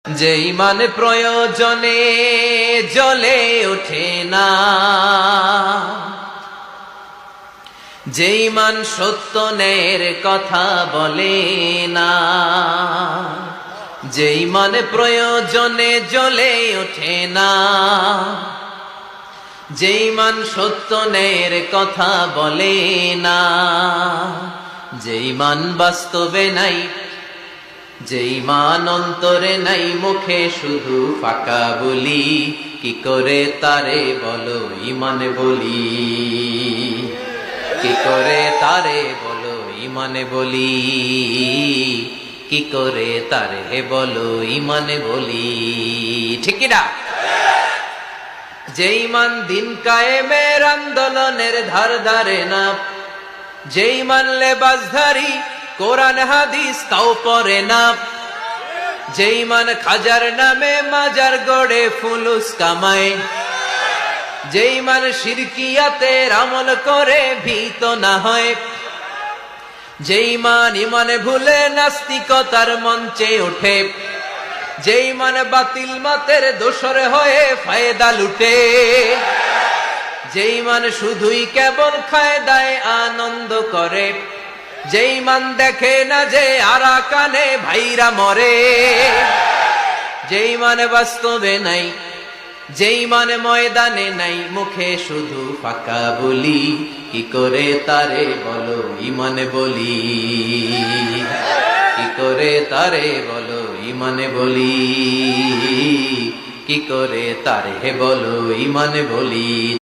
যে ইমান প্রয়োজনে জ্বলে ওঠে না, যে ইমান সত্য ন্যায়ের কথা বলে না, যে ইমান প্রয়োজনে জ্বলে ওঠে না, যে ইমান সত্য ন্যায়ের কথা বলে না, যে ইমান বাস্তবে নাই, যে ইমান অন্তরে নাই, মুখে শুধু ফাঁকা বলি, কি করে তারে বলো ইমান বলি, কি করে তারে বলো ইমান বলি, কি করে তারে বলো ইমান বলি, ঠিক কি না? যে ইমান দিন কায়েমের আন্দোলনের ধার ধারে না, যে ইমান লেবাসধারী কোরআন হাদিস তাও পড়ে না, যে ইমান খাজার নামে মাজার গড়ে ফুলুস কামায়, যে ইমান শিরকিয়াতের আমল করে ভীত না হয়, যে ইমান ইমানে ভুলে নাস্তিকতার মঞ্চে ওঠে, যে ইমান বাতিল মতের দোসর হয়ে ফায়দা লুটে, যে ইমান শুধুই কেবল ফায়দায় আনন্দ করে, যে ইমান দেখে না যে আরাকানে ভাইরা মরে, যে ইমান বাস্তবে নাই, যে ইমান ময়দানে নাই, মুখে শুধু ফাঁকা বলি, কি করে তারে বলো ইমান বলি, কি করে তারে বলো ইমান বলি, কি করে তারে বলো ইমান বলি।